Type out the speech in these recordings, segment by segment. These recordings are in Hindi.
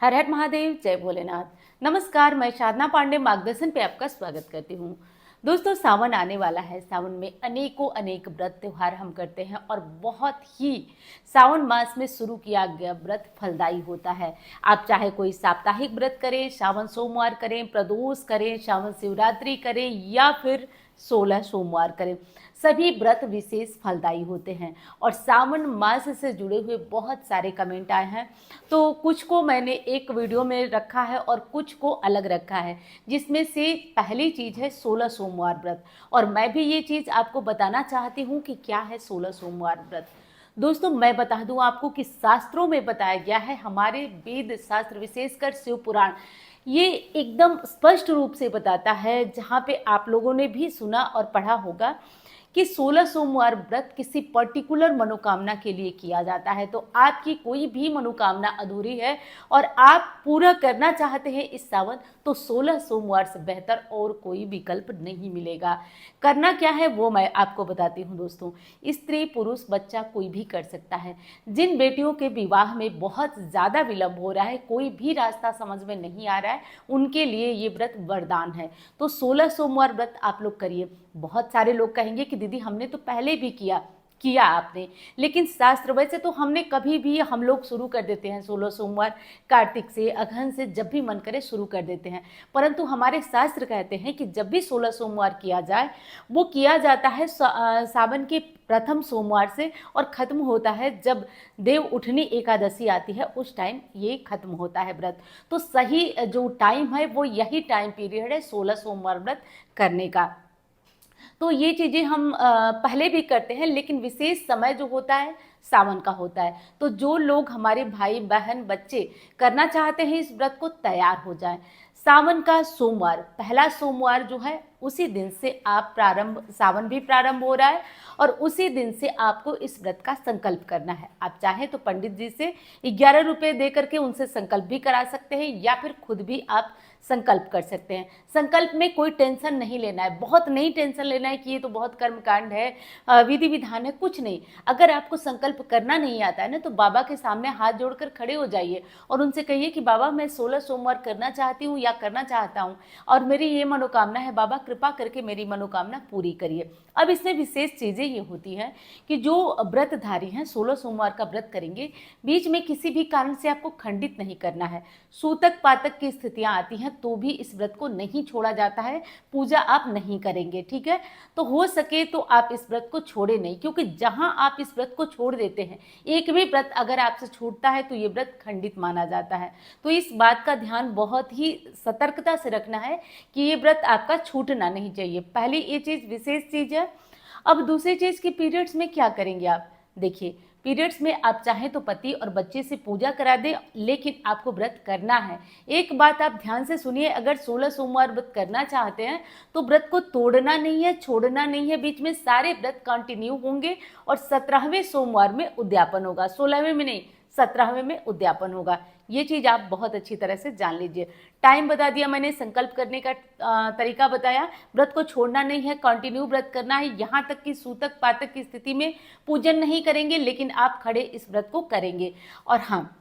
हर हर महादेव, जय भोलेनाथ। नमस्कार, मैं साधना पांडे मार्गदर्शन पे आपका स्वागत करती हूँ। दोस्तों, सावन आने वाला है। सावन में अनेकों अनेक व्रत त्योहार हम करते हैं और बहुत ही सावन मास में शुरू किया गया व्रत फलदायी होता है। आप चाहे कोई साप्ताहिक व्रत करें, सावन सोमवार करें, प्रदोष करें, सावन शिवरात्रि करें या फिर 16 सोमवार करें, सभी व्रत विशेष फलदायी होते हैं। और सावन मास से जुड़े हुए बहुत सारे कमेंट आए हैं, तो कुछ को मैंने एक वीडियो में रखा है और कुछ को अलग रखा है। जिसमें से पहली चीज़ है 16 सोमवार व्रत, और मैं भी ये चीज़ आपको बताना चाहती हूँ कि क्या है 16 सोमवार व्रत। दोस्तों, मैं बता दूं आपको कि शास्त्रों में बताया गया है, हमारे वेद शास्त्र विशेषकर शिव पुराण ये एकदम स्पष्ट रूप से बताता है, जहाँ पे आप लोगों ने भी सुना और पढ़ा होगा कि 16 सोमवार व्रत किसी पर्टिकुलर मनोकामना के लिए किया जाता है। तो आपकी कोई भी मनोकामना अधूरी है और आप पूरा करना चाहते हैं इस सावन, तो 16 सोमवार से बेहतर और कोई विकल्प नहीं मिलेगा। करना क्या है वो मैं आपको बताती हूँ दोस्तों। स्त्री पुरुष बच्चा कोई भी कर सकता है। जिन बेटियों के विवाह में बहुत ज़्यादा विलंब हो रहा है, कोई भी रास्ता समझ में नहीं आ रहा है, उनके लिए ये व्रत वरदान है। तो 16 सोमवार व्रत आप लोग करिए। बहुत सारे लोग कहेंगे कि दीदी हमने तो पहले भी किया आपने, लेकिन शास्त्र वैसे तो हमने कभी भी हम लोग शुरू कर देते हैं 16 सोमवार, कार्तिक से अगहन से जब भी मन करे शुरू कर देते हैं। परंतु हमारे शास्त्र कहते हैं कि जब भी 16 सोमवार किया जाए, वो किया जाता है सावन के प्रथम सोमवार से और खत्म होता है जब देव उठनी एकादशी आती है, उस टाइम ये खत्म होता है व्रत। तो सही जो टाइम है वो यही टाइम पीरियड है 16 सोमवार व्रत करने का। तो ये चीज़ें हम पहले भी करते हैं, लेकिन विशेष समय जो होता है सावन का होता है। तो जो लोग हमारे भाई बहन बच्चे करना चाहते हैं इस व्रत को, तैयार हो जाएं। सावन का सोमवार, पहला सोमवार जो है उसी दिन से आप सावन भी प्रारंभ हो रहा है और उसी दिन से आपको इस व्रत का संकल्प करना है। आप चाहें तो पंडित जी से 11 रुपये दे करके उनसे संकल्प भी करा सकते हैं या फिर खुद भी आप संकल्प कर सकते हैं। संकल्प में कोई टेंशन नहीं लेना है, बहुत नहीं टेंशन लेना है कि ये तो बहुत कर्मकांड है, विधि विधान है, कुछ नहीं। अगर आपको संकल्प करना नहीं आता है ना, तो बाबा के सामने हाथ जोड़कर खड़े हो जाइए और उनसे कहिए कि बाबा मैं 16 सोमवार करना चाहती हूँ या करना चाहता हूँ और मेरी ये मनोकामना है, बाबा कृपा करके मेरी मनोकामना पूरी करिए। अब इसमें विशेष चीज़ें ये होती हैं कि जो व्रतधारी हैं 16 सोमवार का व्रत करेंगे, बीच में किसी भी कारण से आपको खंडित नहीं करना है। सूतक पातक की स्थितियाँ आती हैं तो भी इस व्रत को नहीं छोड़ा जाता है, पूजा आप नहीं करेंगे, ठीक है। तो हो सके तो आप इस व्रत को छोड़े नहीं, क्योंकि जहां आप इस व्रत को छोड़ देते हैं, एक भी व्रत अगर आपसे छूटता है तो ये व्रत खंडित माना जाता है। तो इस बात का ध्यान बहुत ही सतर्कता से रखना है कि ये व्रत आपका छूटना नहीं चाहिए। पहली ये चीज़ विशेष चीज़ है। अब दूसरी चीज़ की पीरियड्स में क्या करेंगे आप, देखिए पीरियड्स में आप चाहें तो पति और बच्चे से पूजा करा दें, लेकिन आपको व्रत करना है। एक बात आप ध्यान से सुनिए, अगर 16 सोमवार व्रत करना चाहते हैं तो व्रत को तोड़ना नहीं है, छोड़ना नहीं है, बीच में सारे व्रत कंटिन्यू होंगे और 17वें सोमवार में उद्यापन होगा। 16वें में नहीं, 17वें में उद्यापन होगा। ये चीज़ आप बहुत अच्छी तरह से जान लीजिए। टाइम बता दिया मैंने, संकल्प करने का तरीका बताया, व्रत को छोड़ना नहीं है, कंटिन्यू व्रत करना है। यहाँ तक कि सूतक पातक की स्थिति में पूजन नहीं करेंगे, लेकिन आप खड़े इस व्रत को करेंगे। और हाँ,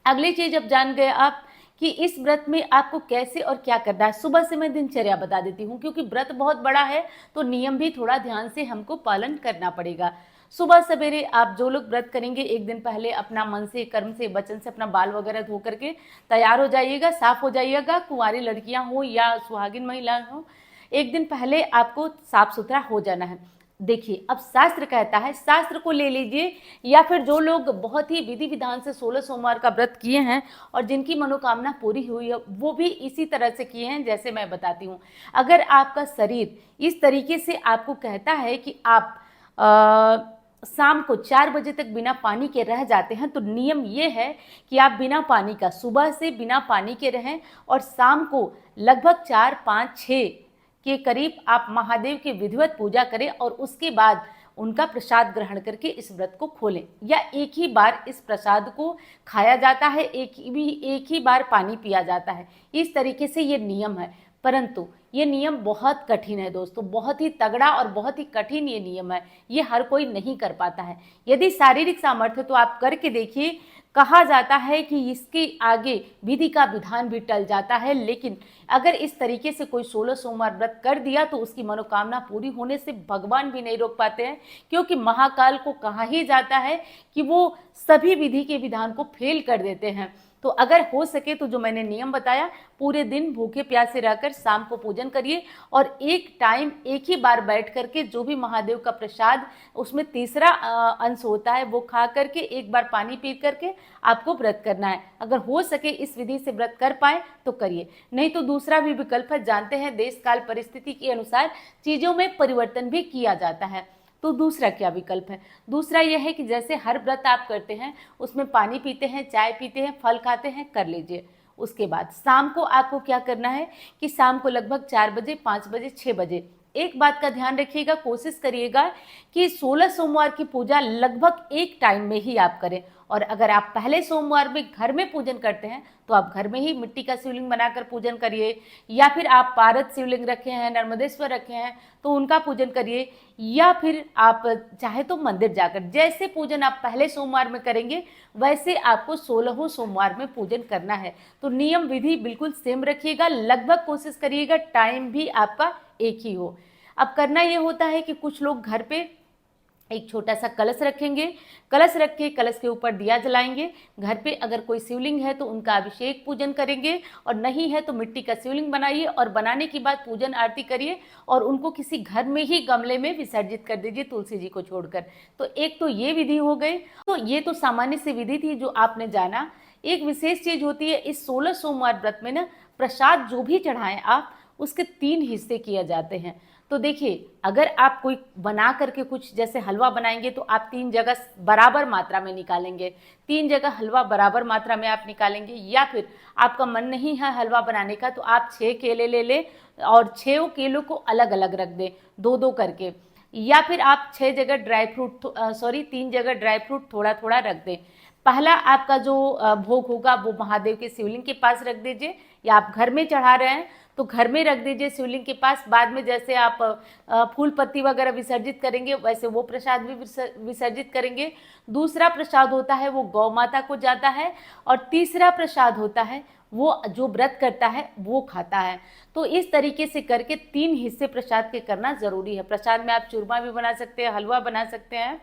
अगली चीज़ अब जान गए आप कि इस व्रत में आपको कैसे और क्या करना है। सुबह से मैं दिनचर्या बता देती हूँ, क्योंकि व्रत बहुत बड़ा है तो नियम भी थोड़ा ध्यान से हमको पालन करना पड़ेगा। सुबह सवेरे आप जो लोग व्रत करेंगे, एक दिन पहले अपना मन से, कर्म से, वचन से अपना बाल वगैरह धो करके तैयार हो जाइएगा, साफ हो जाइएगा। कुंवारी लड़कियां हो या सुहागिन महिला हो, एक दिन पहले आपको साफ सुथरा हो जाना है। देखिए, अब शास्त्र कहता है, शास्त्र को ले लीजिए, या फिर जो लोग बहुत ही विधि विधान से 16 सोमवार का व्रत किए हैं और जिनकी मनोकामना पूरी हुई है, वो भी इसी तरह से किए हैं जैसे मैं बताती हूँ। अगर आपका शरीर इस तरीके से आपको कहता है कि आप शाम को 4 बजे तक बिना पानी के रह जाते हैं, तो नियम ये है कि आप बिना पानी का सुबह से बिना पानी के रहें और शाम को लगभग 4, 5, 6 के करीब आप महादेव की विधिवत पूजा करें और उसके बाद उनका प्रसाद ग्रहण करके इस व्रत को खोलें। या एक ही बार इस प्रसाद को खाया जाता है, एक ही बार पानी पिया जाता है। इस तरीके से ये नियम है। परंतु ये नियम बहुत कठिन है दोस्तों, बहुत ही तगड़ा और बहुत ही कठिन ये नियम है। ये हर कोई नहीं कर पाता है। यदि शारीरिक सामर्थ्य तो आप करके देखिए, कहा जाता है कि इसके आगे विधि का विधान भी टल जाता है। लेकिन अगर इस तरीके से कोई 16 सोमवार व्रत कर दिया तो उसकी मनोकामना पूरी होने से भगवान भी नहीं रोक पाते हैं, क्योंकि महाकाल को कहा ही जाता है कि वो सभी विधि के विधान को फेल कर देते हैं। तो अगर हो सके तो जो मैंने नियम बताया, पूरे दिन भूखे प्यासे रहकर शाम को पूजन करिए और एक टाइम एक ही बार बैठ करके जो भी महादेव का प्रसाद उसमें तीसरा अंश होता है वो खा करके एक बार पानी पी करके आपको व्रत करना है। अगर हो सके इस विधि से व्रत कर पाए तो करिए, नहीं तो दूसरा भी विकल्प है। जानते हैं देश काल परिस्थिति के अनुसार चीज़ों में परिवर्तन भी किया जाता है। तो दूसरा क्या विकल्प है? दूसरा यह है कि जैसे हर व्रत आप करते हैं उसमें पानी पीते हैं, चाय पीते हैं, फल खाते हैं, कर लीजिए। उसके बाद शाम को आपको क्या करना है कि शाम को लगभग 4 बजे, 5 बजे, 6 बजे एक बात का ध्यान रखिएगा, कोशिश करिएगा कि 16 सोमवार की पूजा लगभग एक टाइम में ही आप करें। और अगर आप पहले सोमवार में घर में पूजन करते हैं तो आप घर में ही मिट्टी का शिवलिंग बनाकर पूजन करिए, या फिर आप पारद शिवलिंग रखे हैं, नर्मदेश्वर रखे हैं तो उनका पूजन करिए, या फिर आप चाहे तो मंदिर जाकर जैसे पूजन आप पहले सोमवार में करेंगे वैसे आपको 16वें सोमवार में पूजन करना है। तो नियम विधि बिल्कुल सेम रखिएगा, लगभग कोशिश करिएगा टाइम भी आपका एक ही हो। अब करना ये होता है कि कुछ लोग घर पे एक छोटा सा कलश रखेंगे, कलश रख के कलश के ऊपर दिया जलाएंगे। घर पे अगर कोई शिवलिंग है तो उनका अभिषेक पूजन करेंगे, और नहीं है तो मिट्टी का शिवलिंग बनाइए और बनाने के बाद पूजन आरती करिए और उनको किसी घर में ही गमले में विसर्जित कर दीजिए, तुलसी जी को छोड़कर। तो एक तो ये विधि हो गई। तो ये तो सामान्य सी विधि थी जो आपने जाना। एक विशेष चीज होती है इस 16 सोमवार व्रत में ना, प्रसाद जो भी चढ़ाएं आप उसके 3 हिस्से किए जाते हैं। तो देखिए, अगर आप कोई बना करके कुछ जैसे हलवा बनाएंगे तो आप 3 जगह बराबर मात्रा में निकालेंगे, 3 जगह हलवा बराबर मात्रा में आप निकालेंगे। या फिर आपका मन नहीं है हलवा बनाने का तो आप 6 केले ले लें और 6 केलों को अलग अलग रख दें, 2-2 करके। या फिर आप 6 जगह ड्राई फ्रूट 3 जगह ड्राई फ्रूट थोड़ा थोड़ा रख दें। पहला आपका जो भोग होगा वो महादेव के शिवलिंग के पास रख दीजिए, या आप घर में चढ़ा रहे हैं तो घर में रख दीजिए शिवलिंग के पास। बाद में जैसे आप फूल पत्ती वगैरह विसर्जित करेंगे वैसे वो प्रसाद भी विसर्जित करेंगे। दूसरा प्रसाद होता है वो गौ माता को जाता है, और तीसरा प्रसाद होता है वो जो व्रत करता है वो खाता है। तो इस तरीके से करके 3 हिस्से प्रसाद के करना जरूरी है। प्रसाद में आप चूरमा भी बना सकते हैं, हलवा बना सकते हैं,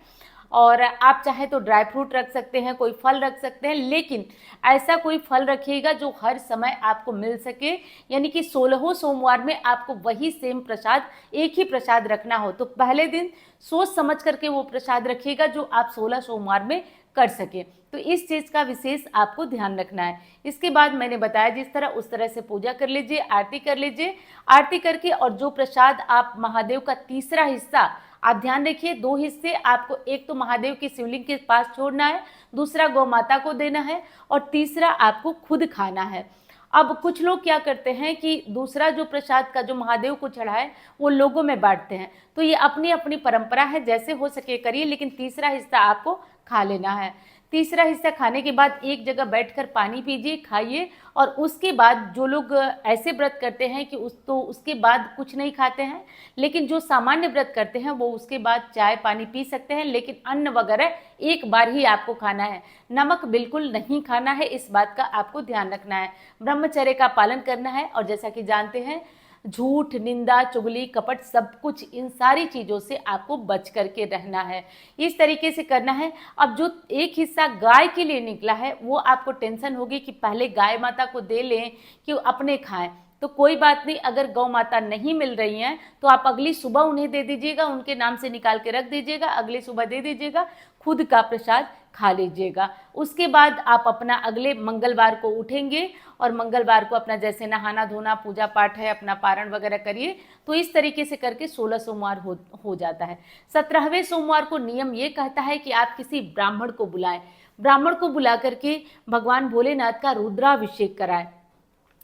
और आप चाहे तो ड्राई फ्रूट रख सकते हैं, कोई फल रख सकते हैं, लेकिन ऐसा कोई फल रखिएगा जो हर समय आपको मिल सके। यानी कि 16वें सोमवार में आपको वही सेम प्रसाद, एक ही प्रसाद रखना हो तो पहले दिन सोच समझ करके वो प्रसाद रखिएगा जो आप 16 सोमवार में कर सके। तो इस चीज़ का विशेष आपको ध्यान रखना है। इसके बाद मैंने बताया जिस तरह उस तरह से पूजा कर लीजिए, आरती कर लीजिए। आरती करके और जो प्रसाद आप महादेव का तीसरा हिस्सा, आप ध्यान रखिए 2 हिस्से आपको, एक तो महादेव के शिवलिंग के पास छोड़ना है, दूसरा गौ माता को देना है, और तीसरा आपको खुद खाना है। अब कुछ लोग क्या करते हैं कि दूसरा जो प्रसाद का जो महादेव को चढ़ाए वो लोगों में बांटते हैं। तो ये अपनी अपनी परंपरा है, जैसे हो सके करिए, लेकिन तीसरा हिस्सा आपको खा लेना है। तीसरा हिस्सा खाने के बाद एक जगह बैठकर पानी पीजिए, खाइए, और उसके बाद जो लोग ऐसे व्रत करते हैं कि उसके बाद कुछ नहीं खाते हैं, लेकिन जो सामान्य व्रत करते हैं वो उसके बाद चाय पानी पी सकते हैं, लेकिन अन्न वगैरह एक बार ही आपको खाना है। नमक बिल्कुल नहीं खाना है, इस बात का आपको ध्यान रखना है। ब्रह्मचर्य का पालन करना है, और जैसा कि जानते हैं झूठ, निंदा, चुगली, कपट, सब कुछ इन सारी चीज़ों से आपको बच करके रहना है। इस तरीके से करना है। अब जो एक हिस्सा गाय के लिए निकला है वो आपको टेंशन होगी कि पहले गाय माता को दे लें कि अपने खाएं, तो कोई बात नहीं। अगर गौ माता नहीं मिल रही हैं तो आप अगली सुबह उन्हें दे दीजिएगा, उनके नाम से निकाल के रख दीजिएगा, अगली सुबह दे दीजिएगा, खुद का प्रसाद खा लीजिएगा। उसके बाद आप अपना अगले मंगलवार को उठेंगे और मंगलवार को अपना जैसे नहाना धोना, पूजा पाठ है, अपना पारण वगैरह करिए। तो इस तरीके से करके 16 सोमवार हो जाता है। 17वें सोमवार को नियम ये कहता है कि आप किसी ब्राह्मण को बुलाएं, ब्राह्मण को बुला करके भगवान भोलेनाथ का रुद्राभिषेक कराएं,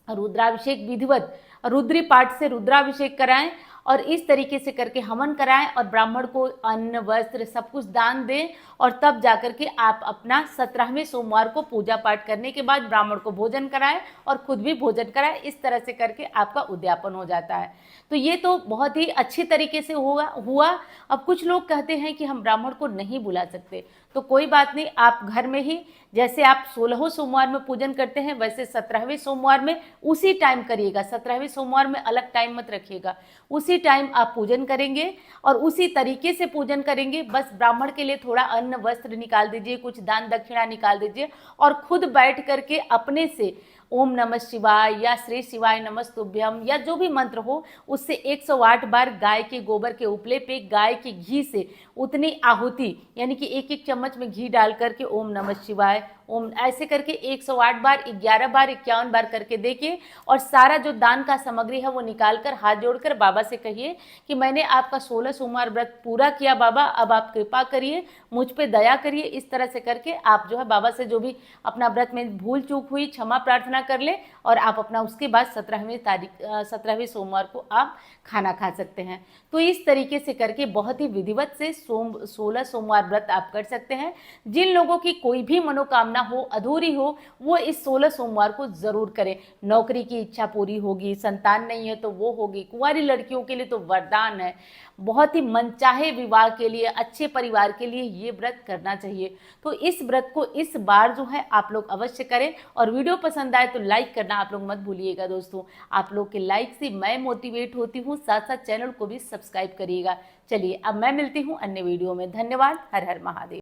रुद्राभिषेक विधिवत रुद्री पाठ से रुद्राभिषेक कराएं, और इस तरीके से करके हवन कराएं, और ब्राह्मण को अन्न वस्त्र सब कुछ दान दें, और तब जाकर के आप अपना 17वें सोमवार को पूजा पाठ करने के बाद ब्राह्मण को भोजन कराएं और खुद भी भोजन कराएं। इस तरह से करके आपका उद्यापन हो जाता है। तो ये तो बहुत ही अच्छी तरीके से हुआ। अब कुछ लोग कहते हैं कि हम ब्राह्मण को नहीं बुला सकते, तो कोई बात नहीं, आप घर में ही जैसे आप 16वें सोमवार में पूजन करते हैं वैसे 17वें सोमवार में उसी टाइम करिएगा। 17वें सोमवार में अलग टाइम मत रखिएगा, उसी टाइम आप पूजन करेंगे और उसी तरीके से पूजन करेंगे। बस ब्राह्मण के लिए थोड़ा अन्न वस्त्र निकाल दीजिए, कुछ दान दक्षिणा निकाल दीजिए और खुद बैठ करके अपने से ओम नमः शिवाय या श्री शिवाय नमस्तुभ्यम या जो भी मंत्र हो उससे 108 बार गाय के गोबर के उपले पे गाय के घी से उतनी आहुति, यानी कि एक एक चम्मच में घी डाल करके ओम नमः शिवाय ओम ऐसे करके 108 बार, 11 बार, 51 बार करके देखिए। और सारा जो दान का सामग्री है वो निकाल कर हाथ जोड़कर बाबा से कहिए कि मैंने आपका 16 सोमवार व्रत पूरा किया बाबा, अब आप कृपा करिए, मुझ पे दया करिए। इस तरह से करके आप जो है बाबा से जो भी अपना व्रत में भूल चूक हुई क्षमा प्रार्थना कर ले और आप अपना उसके बाद 17वें सोमवार को आप खाना खा सकते हैं। तो इस तरीके से करके बहुत ही विधिवत से 16 सोमवार व्रत आप कर सकते हैं। जिन लोगों की कोई भी मनोकामना हो, अधूरी हो, वो इस 16 सोमवार को जरूर करें। नौकरी की इच्छा पूरी होगी, संतान नहीं है तो वो होगी, कुंवारी लड़कियों के लिए तो वरदान है, बहुत ही मनचाहे विवाह के लिए, अच्छे परिवार के लिए ये व्रत करना चाहिए। तो इस व्रत को इस बार जो है आप लोग अवश्य करें और वीडियो पसंद आए तो लाइक करना आप लोग मत भूलिएगा दोस्तों। आप लोग के लाइक से मैं मोटिवेट होती हूँ, साथ साथ चैनल को भी सब्सक्राइब करिएगा। चलिए अब मैं मिलती हूँ अन्य वीडियो में। धन्यवाद। हर हर महादेव।